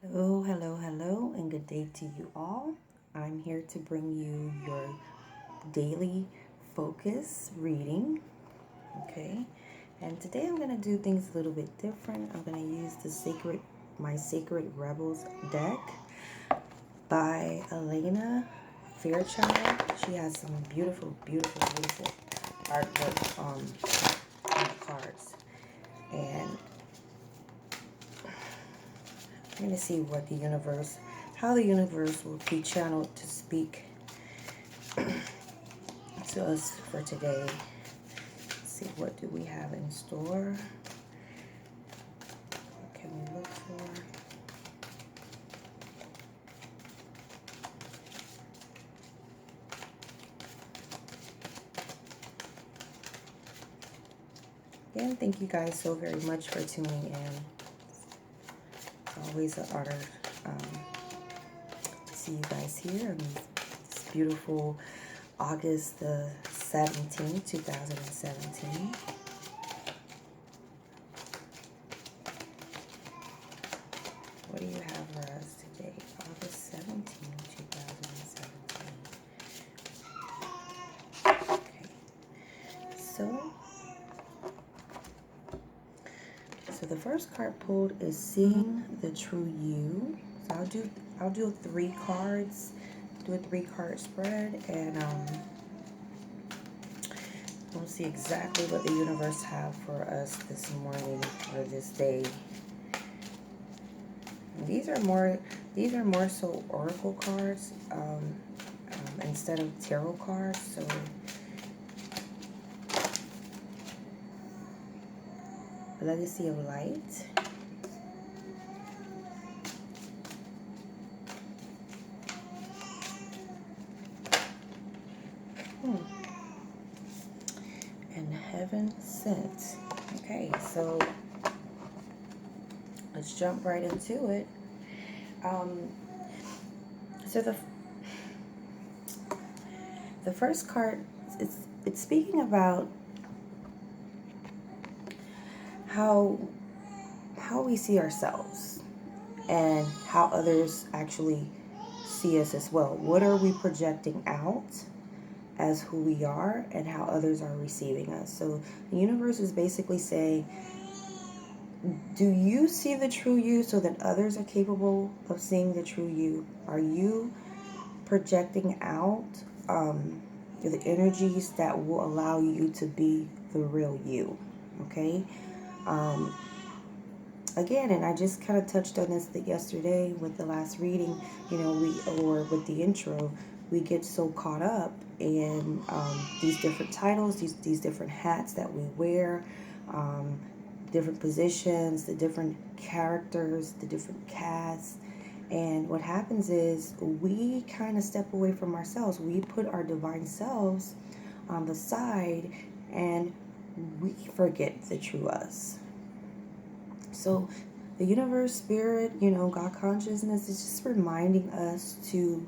Hello, hello, hello, and good day to you all. I'm here to bring you your daily focus reading, okay? And today I'm going to do things a little bit different. I'm going to use my Sacred Rebels deck by Elena Fairchild. She has some beautiful, beautiful, beautiful artwork on the cards. And I'm going to see how the universe will be channeled to speak to us for today. Let's see, what do we have in store? What can we look for? Again, thank you guys so very much for tuning in. It's always an honor to see you guys here on this beautiful August the 17th, 2017. What do you have for us today? August 17th, 2017. Okay. So the first card pulled is Seeing the True You. So I'll do 3 cards. Do a 3-card spread, and we'll see exactly what the universe have for us this morning or this day. And these are more so oracle cards instead of tarot cards. So Legacy of Light. And Heaven Sent. Okay, so let's jump right into it. So the first card, it's speaking about how we see ourselves and how others actually see us as well. What are we projecting out as who we are, and how others are receiving us? So the universe is basically saying, do you see the true you so that others are capable of seeing the true you? Are you projecting out the energies that will allow you to be the real you? Okay. Again, and I just kind of touched on this yesterday with the last reading, or with the intro, we get so caught up in these different titles, these different hats that we wear, different positions, the different characters, the different casts. And what happens is we kind of step away from ourselves. We put our divine selves on the side, and we forget the true us. So the universe, spirit, God consciousness is just reminding us to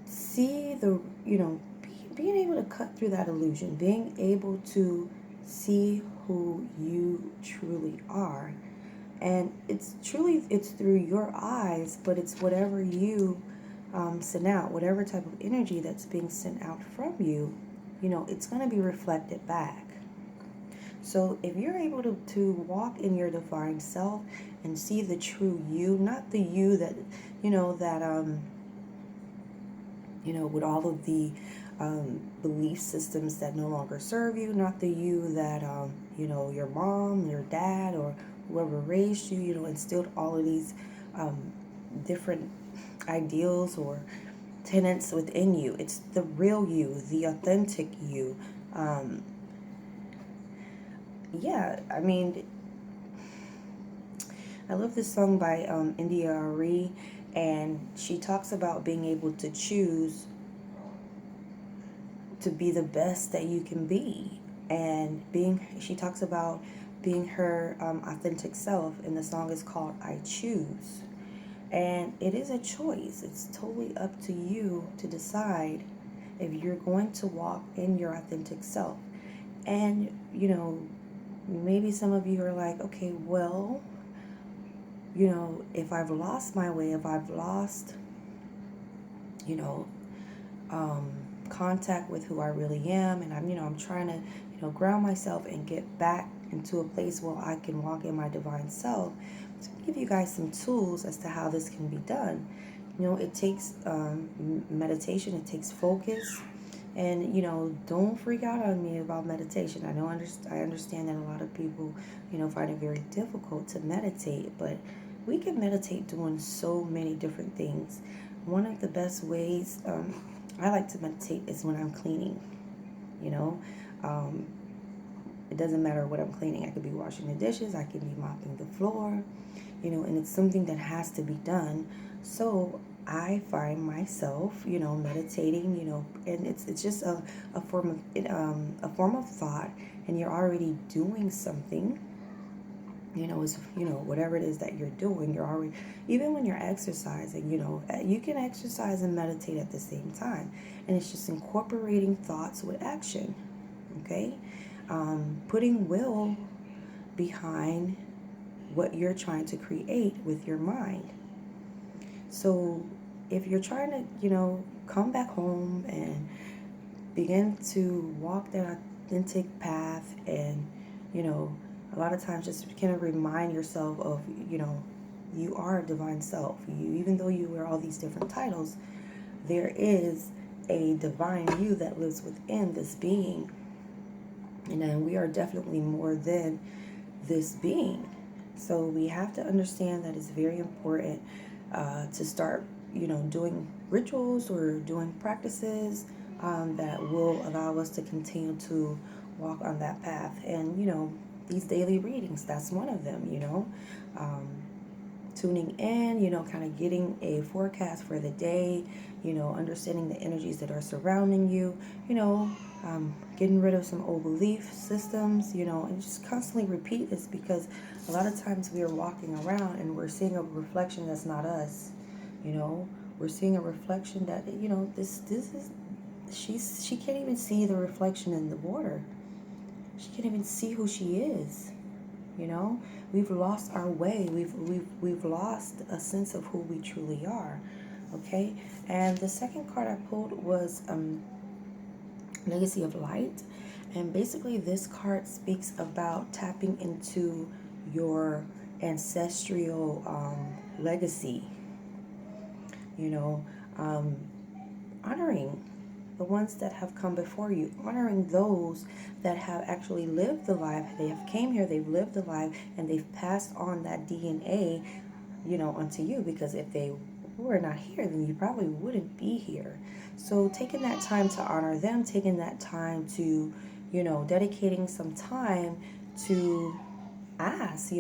see being able to cut through that illusion, being able to see who you truly are. And it's through your eyes, but it's whatever you send out, whatever type of energy that's being sent out from you, it's going to be reflected back. So if you're able to walk in your divine self and see the true you, not the you that, with all of the belief systems that no longer serve you, not the you that, your mom, your dad, or whoever raised you, instilled all of these different ideals or tenets within you. It's the real you, the authentic you. I mean, I love this song by India Arie, and she talks about being able to choose to be the best that you can be, and she talks about being her authentic self, and the song is called I Choose. And it is a choice. It's totally up to you to decide if you're going to walk in your authentic self. And maybe some of you are like, okay, well, if I've lost my way, if I've lost, you know, contact with who I really am, and I'm trying to, ground myself and get back into a place where I can walk in my divine self. To give you guys some tools as to how this can be done. It takes meditation, it takes focus, and don't freak out on me about meditation. I understand that a lot of people, find it very difficult to meditate, but we can meditate doing so many different things. One of the best ways I like to meditate is when I'm cleaning. You know, um, it doesn't matter what I'm cleaning. I could be washing the dishes, I could be mopping the floor, and it's something that has to be done. So I find myself, meditating, and it's just a form of thought, and you're already doing something. It's whatever it is that you're doing, you're already, even when you're exercising, you can exercise and meditate at the same time, and it's just incorporating thoughts with action. Okay, putting will behind what you're trying to create with your mind. So if you're trying to, come back home and begin to walk that authentic path, and, a lot of times just kind of remind yourself of, you are a divine self. Even though you wear all these different titles, there is a divine you that lives within this being. And then we are definitely more than this being. So we have to understand that it's very important to start, doing rituals or doing practices that will allow us to continue to walk on that path. And, these daily readings, that's one of them, tuning in, kind of getting a forecast for the day, understanding the energies that are surrounding you, getting rid of some old belief systems, and just constantly repeat this, because a lot of times we are walking around and we're seeing a reflection that's not us, we're seeing a reflection that, this is, she can't even see the reflection in the water. She can't even see who she is. We've lost our way. We've lost a sense of who we truly are. Okay, and the second card I pulled was Legacy of Light, and basically this card speaks about tapping into your ancestral legacy. Honoring the ones that have come before you, honoring those that have actually lived the life. They have came here, they've lived the life, and they've passed on that DNA, onto you, because if they were not here, then you probably wouldn't be here. So taking that time to honor them, taking that time to, dedicating some time to ask,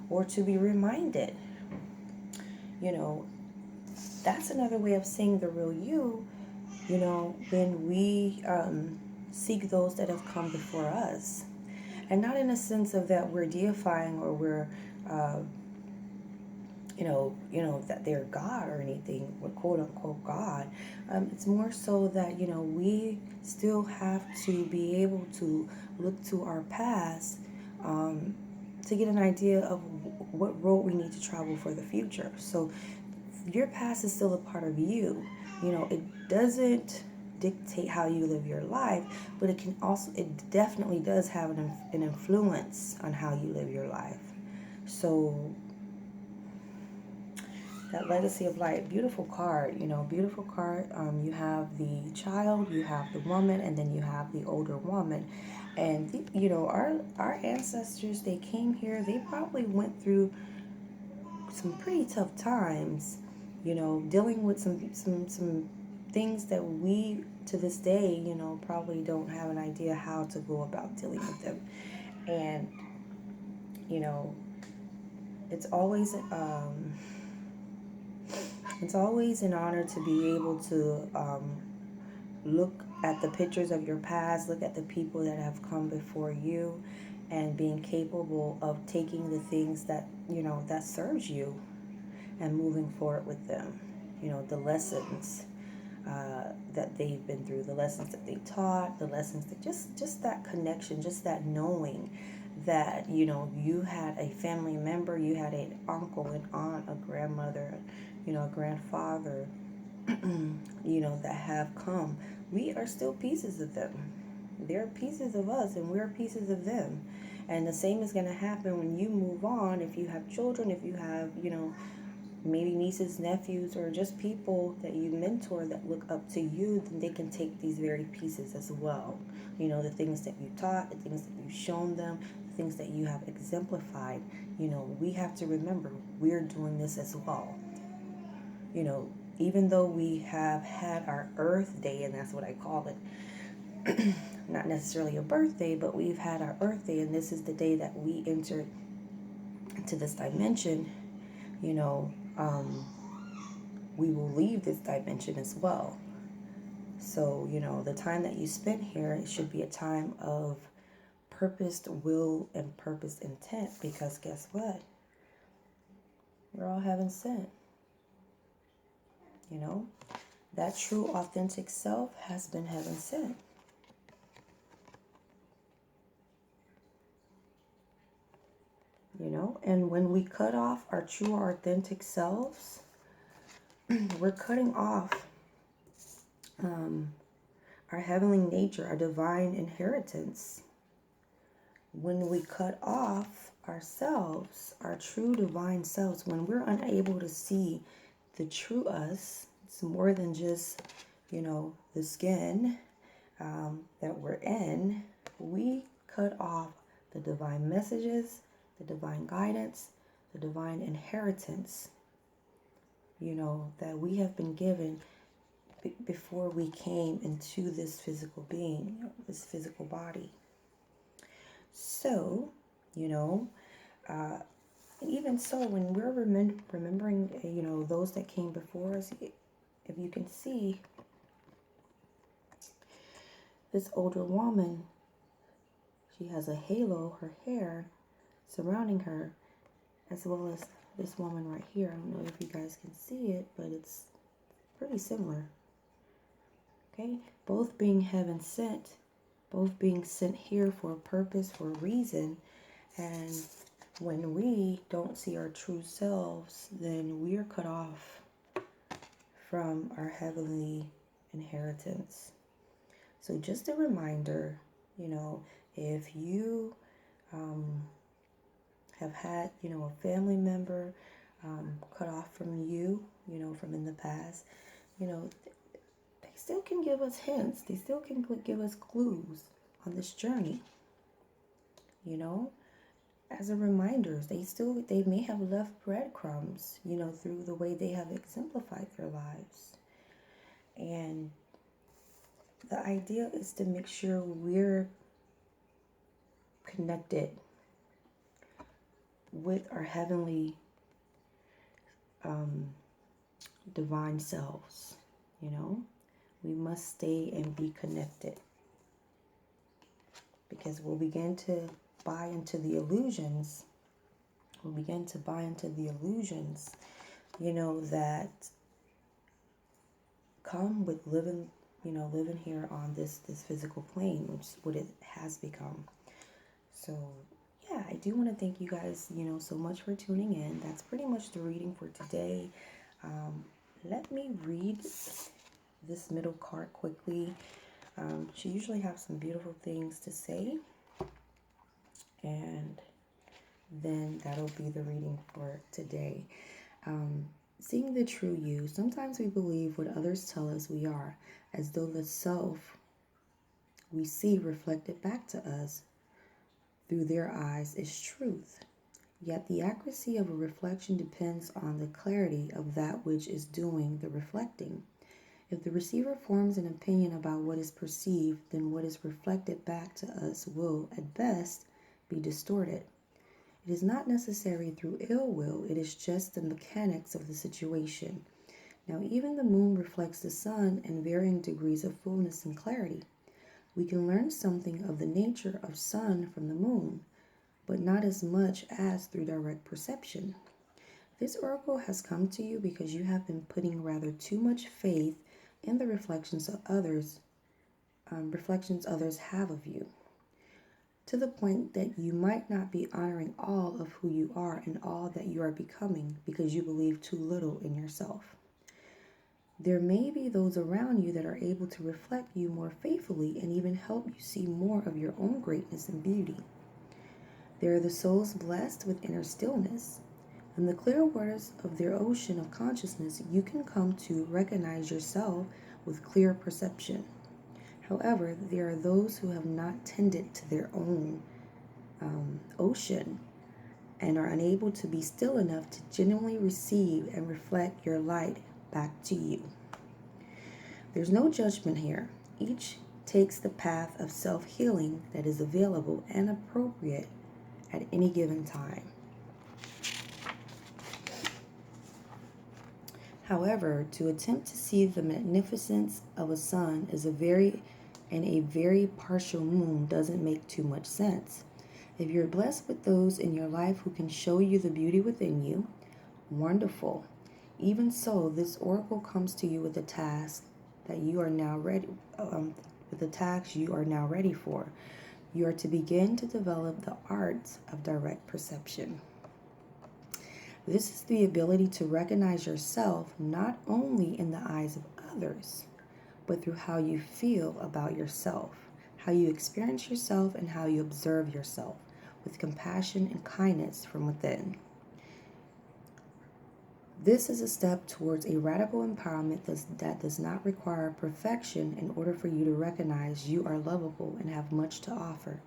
or to be reminded, that's another way of seeing the real you. When we seek those that have come before us, and not in a sense of that we're deifying or we're, that they're God or anything, we're quote unquote God. It's more so that, we still have to be able to look to our past to get an idea of what road we need to travel for the future. So your past is still a part of you. It doesn't dictate how you live your life, but it definitely does have an influence on how you live your life. So that Legacy of Light, beautiful card, beautiful card. You have the child, you have the woman, and then you have the older woman. And, our ancestors, they came here, they probably went through some pretty tough times, dealing with some things that we, to this day, probably don't have an idea how to go about dealing with them. And, it's always an honor to be able to look at the pictures of your past, look at the people that have come before you, and being capable of taking the things that, that serves you and moving forward with them. The lessons that they've been through, the lessons that they taught, the lessons that just that connection, just that knowing that, you had a family member, you had an uncle, an aunt, a grandmother, a grandfather, that have come. We are still pieces of them. They're pieces of us, and we're pieces of them. And the same is going to happen when you move on. If you have children, if you have, maybe nieces, nephews, or just people that you mentor that look up to you, then they can take these very pieces as well. The things that you taught, the things that you've shown them, the things that you have exemplified. We have to remember we're doing this as well. Even though we have had our Earth Day, and that's what I call it, not necessarily a birthday, but we've had our Earth Day, and this is the day that we enter into this dimension. We will leave this dimension as well. So, the time that you spend here, it should be a time of purposed will and purposed intent, because guess what? We're all heaven sent. That true, authentic self has been heaven sent. And when we cut off our true, authentic selves, we're cutting off our heavenly nature, our divine inheritance. When we cut off ourselves, our true divine selves, when we're unable to see the true us, it's more than just, the skin that we're in. We cut off the divine messages, the divine guidance, the divine inheritance, that we have been given before we came into this physical being, this physical body. So, even so, when we're remembering, those that came before us, if you can see this older woman, she has a halo, her hair surrounding her, as well as this woman right here. I don't know if you guys can see it, but it's pretty similar. Okay, both being heaven sent, both being sent here for a purpose, for a reason. And when we don't see our true selves, then we are cut off from our heavenly inheritance. So just a reminder, if you have had, a family member cut off from you, from in the past, they still can give us hints. They still can give us clues on this journey, as a reminder. They may have left breadcrumbs, through the way they have exemplified their lives. And the idea is to make sure we're connected with our heavenly divine selves. We must stay and be connected, because we'll begin to buy into the illusions. That come with living here on this physical plane, which is what it has become. So yeah, I do want to thank you guys, so much for tuning in. That's pretty much the reading for today. Let me read this middle card quickly. She usually has some beautiful things to say, and then that'll be the reading for today. Seeing the true you. Sometimes we believe what others tell us we are, as though the self we see reflected back to us through their eyes is truth. Yet the accuracy of a reflection depends on the clarity of that which is doing the reflecting. If the receiver forms an opinion about what is perceived, then what is reflected back to us will, at best, be distorted. It is not necessary through ill will, it is just the mechanics of the situation. Now, even the moon reflects the sun in varying degrees of fullness and clarity. We can learn something of the nature of sun from the moon, but not as much as through direct perception. This oracle has come to you because you have been putting rather too much faith in the reflections others have of you. to the point that you might not be honoring all of who you are and all that you are becoming because you believe too little in yourself. There may be those around you that are able to reflect you more faithfully and even help you see more of your own greatness and beauty. There are the souls blessed with inner stillness. In the clear waters of their ocean of consciousness, you can come to recognize yourself with clear perception. However, there are those who have not tended to their own ocean and are unable to be still enough to genuinely receive and reflect your light back to you. There's no judgment here. Each takes the path of self-healing that is available and appropriate at any given time. However, to attempt to see the magnificence of a sun is a very partial moon doesn't make too much sense. If you're blessed with those in your life who can show you the beauty within you, wonderful. Even so, this oracle comes to you with a task that you are now ready for. You are to begin to develop the art of direct perception. This is the ability to recognize yourself not only in the eyes of others, but through how you feel about yourself, how you experience yourself, and how you observe yourself with compassion and kindness from within. This is a step towards a radical empowerment that does not require perfection in order for you to recognize you are lovable and have much to offer.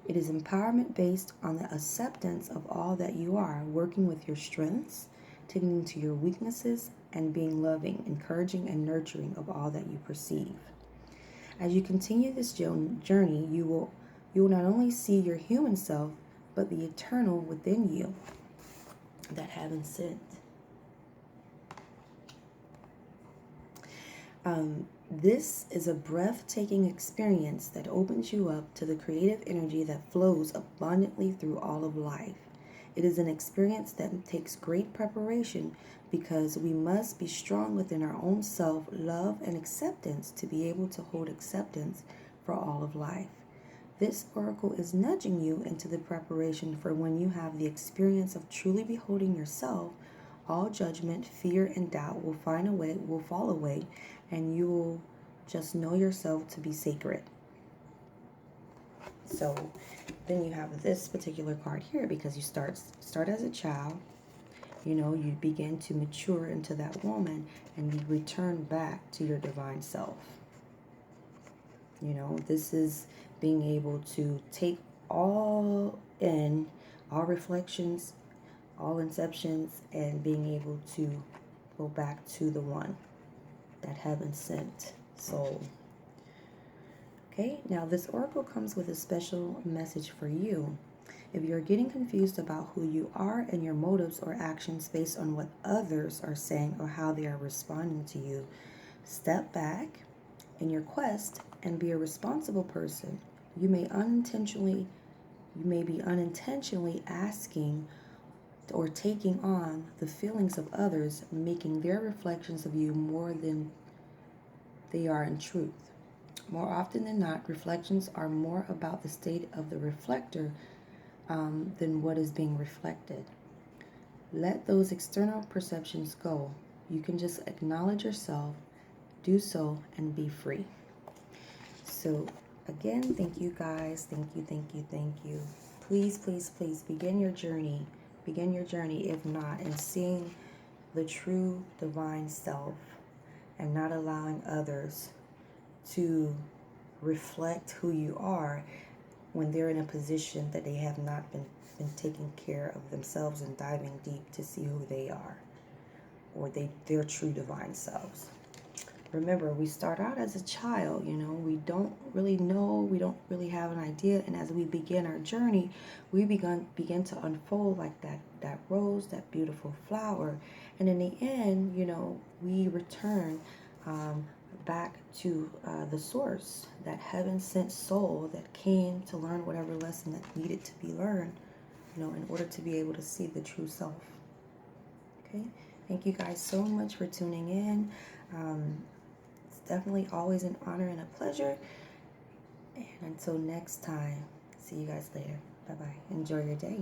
It is empowerment based on the acceptance of all that you are, working with your strengths, tending to your weaknesses, and being loving, encouraging, and nurturing of all that you perceive. As you continue this journey, you will not only see your human self, but the eternal within you that heaven sent. This is a breathtaking experience that opens you up to the creative energy that flows abundantly through all of life. It is an experience that takes great preparation because we must be strong within our own self, love, and acceptance to be able to hold acceptance for all of life. This oracle is nudging you into the preparation for when you have the experience of truly beholding yourself. All judgment, fear, and doubt will fall away, and you will just know yourself to be sacred. So then you have this particular card here because you start as a child. You begin to mature into that woman and you return back to your divine self. This is being able to take all in, all reflections, all inceptions, and being able to go back to the one that heaven sent soul. Okay, now this oracle comes with a special message for you. If you're getting confused about who you are and your motives or actions based on what others are saying or how they are responding to you, step back in your quest and be a responsible person. You may be unintentionally asking or taking on the feelings of others, making their reflections of you more than they are in truth. More often than not, reflections are more about the state of the reflector than what is being reflected. Let those external perceptions go. You can just acknowledge yourself, do so, and be free. So again, thank you guys. Thank you. Please, please, please begin your journey. If not, in seeing the true divine self and not allowing others to reflect who you are when they're in a position that they have not been taking care of themselves and diving deep to see who they are or their true divine selves. Remember, we start out as a child, we don't really know, we don't really have an idea, and as we begin our journey, we begin to unfold like that rose, that beautiful flower, and in the end, we return back to the source, that heaven-sent soul that came to learn whatever lesson that needed to be learned, in order to be able to see the true self. Okay? Thank you guys so much for tuning in. It's definitely always an honor and a pleasure. And until next time, See you guys later. Bye-bye. Enjoy your day.